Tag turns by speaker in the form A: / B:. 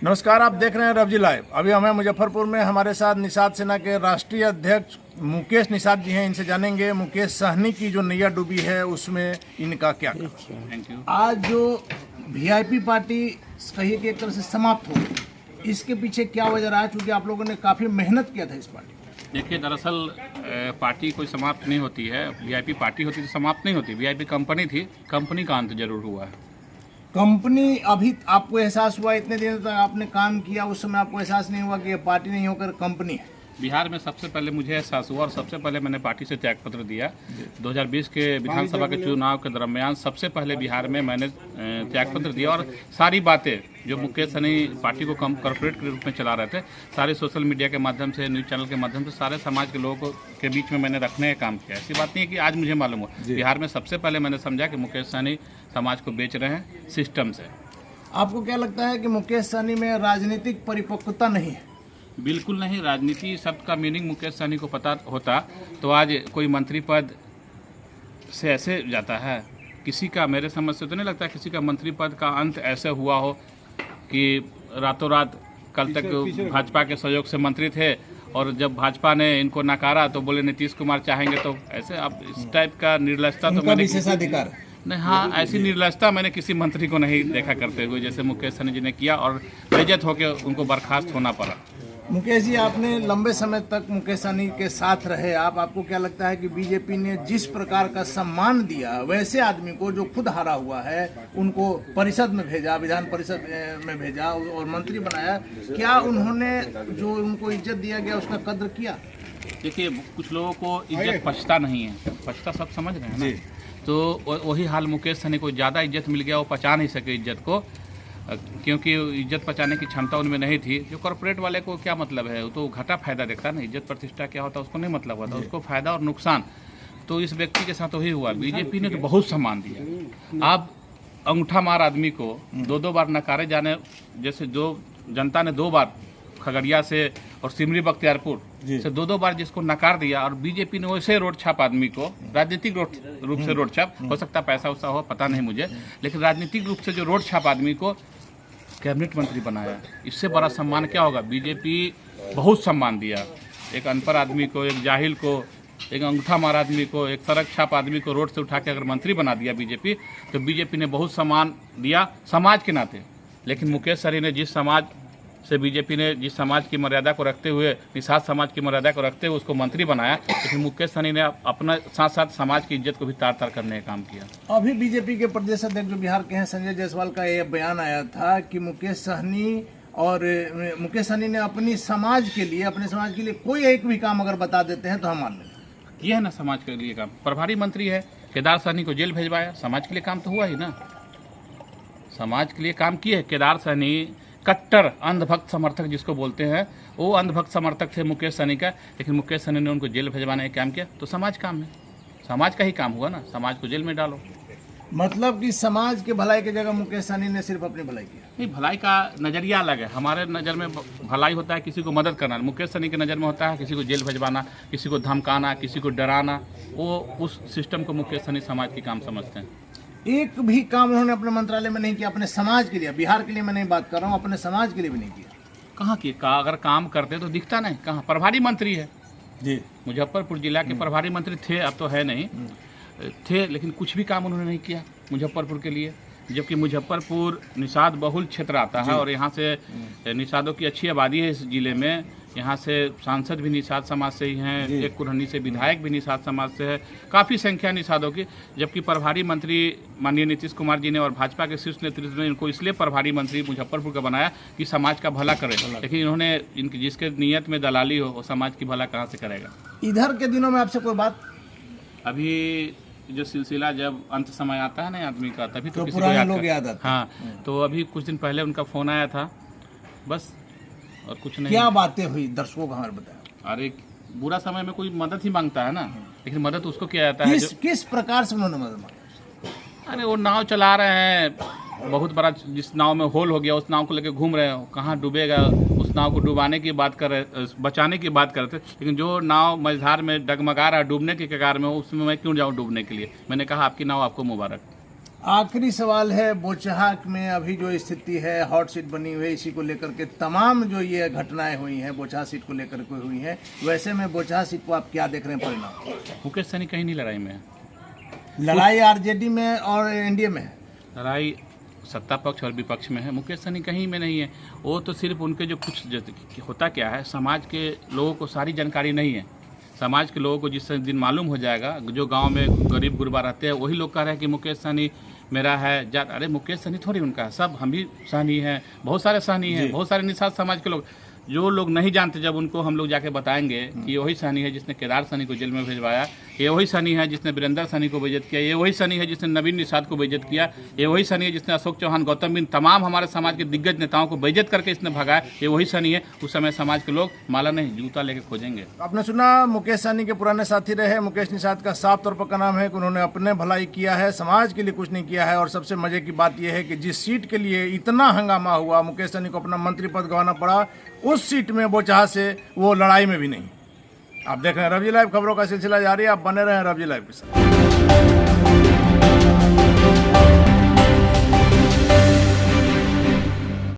A: नमस्कार, आप देख रहे हैं रवजी लाइव। अभी हमें मुजफ्फरपुर में हमारे साथ निषाद सेना के राष्ट्रीय अध्यक्ष मुकेश निषाद जी हैं। इनसे जानेंगे मुकेश सहनी की जो नैया डूबी है उसमें इनका क्या
B: थैंक यू।
A: आज जो वीआईपी पार्टी कही कि एक तरह से समाप्त हो गई, इसके पीछे क्या वजह रहा है? क्योंकि आप लोगों ने काफ़ी मेहनत किया था इस पार्टी।
B: देखिए, दरअसल पार्टी कोई समाप्त नहीं होती है। वीआईपी पार्टी होती तो समाप्त नहीं होती। वीआईपी कंपनी थी, कंपनी का अंत जरूर हुआ है।
A: कंपनी अभी आपको एहसास हुआ? इतने दिन तक आपने काम किया, उस समय आपको एहसास नहीं हुआ कि ये पार्टी नहीं होकर कंपनी है?
B: बिहार में सबसे पहले मुझे एहसास हुआ और सबसे पहले मैंने पार्टी से त्यागपत्र दिया। 2020 के विधानसभा के चुनाव के दरमियान सबसे पहले बिहार में मैंने त्यागपत्र दिया और सारी बातें जो मुकेश सहनी पार्टी को कॉर्पोरेट के रूप में चला रहे थे, सारे सोशल मीडिया के माध्यम से, न्यूज़ चैनल के माध्यम से, सारे समाज के लोगों के बीच में मैंने रखने का काम किया। ऐसी बात नहीं है कि आज मुझे मालूम हुआ। बिहार में सबसे पहले मैंने समझा कि मुकेश सहनी समाज को बेच रहे हैं सिस्टम से।
A: आपको क्या लगता है कि मुकेश सहनी में राजनीतिक परिपक्वता नहीं है?
B: बिल्कुल नहीं। राजनीति शब्द का मीनिंग मुकेश सहनी को पता होता तो आज कोई मंत्री पद से ऐसे जाता है। किसी का, मेरे समझ से तो नहीं लगता किसी का मंत्री पद का अंत ऐसे हुआ हो कि रातों रात, कल तक भाजपा के सहयोग से मंत्री थे और जब भाजपा ने इनको नकारा तो बोले नीतीश कुमार चाहेंगे तो ऐसे। अब इस टाइप का निर्लजता तो मैंने
A: विशेषाधिकार
B: नहीं, हाँ, ऐसी निर्लजता मैंने किसी मंत्री को नहीं देखा करते हुए जैसे मुकेश सहनी जी ने किया और बेइज्जत होकर उनको बर्खास्त होना पड़ा।
A: मुकेश जी, आपने लंबे समय तक मुकेश सहनी के साथ रहे। आपको क्या लगता है कि बीजेपी ने जिस प्रकार का सम्मान दिया वैसे आदमी को जो खुद हारा हुआ है, उनको परिषद में भेजा, विधान परिषद में भेजा और मंत्री बनाया, क्या उन्होंने जो उनको इज्जत दिया गया उसका कद्र किया?
B: देखिए, कुछ लोगों को इज्जत पछता नहीं है, पछता सब समझ रहे हैं ना। तो वही हाल मुकेश सहनी को ज़्यादा इज्जत मिल गया, वो पचा नहीं सके इज्जत को, क्योंकि इज्जत पचाने की क्षमता उनमें नहीं थी। जो कॉर्पोरेट वाले को क्या मतलब है, वो तो घाटा फायदा देखता है ना। इज्जत प्रतिष्ठा क्या होता है उसको नहीं मतलब होता, उसको फायदा और नुकसान। तो इस व्यक्ति के साथ वही हुआ। बीजेपी ने तो बहुत सम्मान दिया। आप अंगूठा मार आदमी को दो बार नकारे जाने, जैसे जो जनता ने 2 बार खगड़िया से और सिमरी बख्तियारपुर से 2 बार जिसको नकार दिया, और बीजेपी ने वैसे रोड छाप आदमी को, राजनीतिक रूप से रोड छाप, हो सकता पैसा वैसा हो, पता नहीं मुझे, लेकिन राजनीतिक रूप से जो रोड छाप आदमी को कैबिनेट मंत्री बनाया, इससे बड़ा सम्मान क्या होगा? बीजेपी बहुत सम्मान दिया। एक अनपढ़ आदमी को, एक जाहिल को, एक अंगूठा मार आदमी को, एक सड़क छाप आदमी को रोड से उठा के अगर मंत्री बना दिया बीजेपी, तो बीजेपी ने बहुत सम्मान दिया समाज के नाते। लेकिन मुकेश सहनी ने जिस समाज से, बीजेपी ने जिस समाज की मर्यादा को रखते हुए, निषाद समाज की मर्यादा को रखते हुए उसको मंत्री बनाया, लेकिन मुकेश सहनी ने अपना साथ साथ समाज की इज्जत को भी तार तार करने का काम किया।
A: अभी बीजेपी के प्रदेश अध्यक्ष जो बिहार के हैं, संजय जायसवाल का यह बयान आया था कि मुकेश सहनी ने अपने समाज के लिए कोई एक भी काम अगर बता देते हैं तो हम मान लेंगे।
B: किया है ना समाज के लिए काम। प्रभारी मंत्री है, केदार सहनी को जेल भेजवाया, समाज के लिए काम तो हुआ ही ना। समाज के लिए काम किए। केदार सहनी कट्टर अंधभक्त समर्थक जिसको बोलते हैं, वो अंधभक्त समर्थक थे मुकेश सहनी का, लेकिन मुकेश सहनी ने उनको जेल भेजवाने का काम किया। तो समाज काम है, समाज का ही काम हुआ ना। समाज को जेल में डालो,
A: मतलब कि समाज के भलाई की जगह मुकेश सहनी ने सिर्फ अपनी भलाई किया।
B: नहीं, भलाई का नज़रिया अलग है। हमारे नज़र में भलाई होता है किसी को मदद करना, मुकेश सहनी के नज़र में होता है किसी को जेल भेजवाना, किसी को धमकाना, किसी को डराना। वो उस सिस्टम को मुकेश सहनी समाज की काम समझते हैं।
A: एक भी काम उन्होंने अपने मंत्रालय में नहीं किया अपने समाज के लिए। बिहार के लिए मैं नहीं बात कर रहा हूँ, अपने समाज के लिए भी नहीं किया।
B: कहाँ किया? अगर काम करते तो दिखता नहीं। कहाँ? प्रभारी मंत्री है
A: जी,
B: मुजफ्फरपुर जिला के प्रभारी मंत्री थे, अब तो है नहीं, थे, लेकिन कुछ भी काम उन्होंने नहीं किया मुजफ्फरपुर के लिए। जबकि मुजफ्फरपुर निषाद बहुल क्षेत्र आता है और यहाँ से निषादों की अच्छी आबादी है इस जिले में। यहाँ से सांसद भी निषाद समाज से ही हैं, एक कुरहनी से विधायक भी निषाद समाज से है, काफ़ी संख्या निषादों की। जबकि प्रभारी मंत्री माननीय नीतीश कुमार जी ने और भाजपा के शीर्ष नेतृत्व ने इनको इसलिए प्रभारी मंत्री मुजफ्फरपुर का बनाया कि समाज का भला करे, लेकिन इन्होंने इनकी जिसके नीयत में दलाली हो, वो समाज की भला कहाँ से करेगा?
A: इधर के दिनों में आपसे कोई बात?
B: अभी जो सिलसिला जब अंत समय आता है ना आदमी का, तभी तो किसी
A: पुराने
B: को
A: लोग याद आते हैं।
B: हाँ, तो अभी कुछ दिन पहले उनका फोन आया था, बस, और कुछ नहीं।
A: क्या बातें हुई दर्शकों को हमारे बताया?
B: अरे, बुरा समय में कोई मदद ही मांगता है ना, लेकिन मदद उसको किया जाता है
A: किस प्रकार से उन्होंने मदद मांगी?
B: अरे, वो नाव चला रहे हैं, बहुत बड़ा, जिस नाव में होल हो गया उस नाव को लेकर घूम रहे हैं, कहाँ डूबेगा, उस नाव को डुबाने की बात कर रहे, बचाने की बात कर रहे थे। लेकिन जो नाव मझधार में डगमगा रहा है, डूबने के कगार में, उसमें मैं क्यों जाऊँ डूबने के लिए? मैंने कहा आपकी नाव आपको मुबारक।
A: आखिरी सवाल है, बोचहा में अभी जो स्थिति है, हॉट सीट बनी हुई है, इसी को लेकर के तमाम जो ये घटनाएं हुई हैं बोचहा सीट को लेकर के हुई हैं, वैसे में बोचहा सीट को आप क्या देख रहे हैं परिणाम?
B: मुकेश सहनी कहीं नहीं लड़ाई में है।
A: लड़ाई आरजेडी में और एनडीए में है।
B: लड़ाई सत्ता पक्ष और विपक्ष में है, मुकेश सहनी कहीं में नहीं है। वो तो सिर्फ उनके जो कुछ होता क्या है, समाज के लोगों को सारी जानकारी नहीं है। समाज के लोगों को जिस दिन मालूम हो जाएगा, जो गांव में गरीब गुरबा रहते हैं वही लोग कह रहे हैं कि मुकेश सहनी मेरा है जात। अरे मुकेश सहनी थोड़ी उनका है, सब हम भी सहनी हैं, बहुत सारे सहनी हैं, बहुत सारे निषाद समाज के लोग। जो लोग नहीं जानते, जब उनको हम लोग जाके बताएंगे कि ये वही सहनी है जिसने केदार सहनी को जेल में भिजवाया, ये वही सहनी है जिसने वीरेंद्र सहनी को बेइज्जत किया, ये वही सहनी है जिसने नवीन निषाद को बेइज्जत किया, ये वही सहनी है जिसने अशोक चौहान, गौतम बिंद, तमाम हमारे समाज के दिग्गज नेताओं को बेइज्जत करके इसने भगाया, ये वही सहनी है। उस समय समाज के लोग माला नहीं जूता लेके खोजेंगे।
A: आपने सुना, मुकेश सहनी के पुराने साथी रहे मुकेश निषाद का साफ तौर पर नाम है कि उन्होंने अपने भलाई किया है, समाज के लिए कुछ नहीं किया है। और सबसे मजे की बात यह है कि जिस सीट के लिए इतना हंगामा हुआ, मुकेश सहनी को अपना मंत्री पद गंवाना पड़ा, उस सीट में बोचहा से वो लड़ाई में भी नहीं। आप देख रहे हैं रवजी लाइव, खबरों का सिलसिला जारी है, आप बने रहे हैं रवजी लाइव के साथ।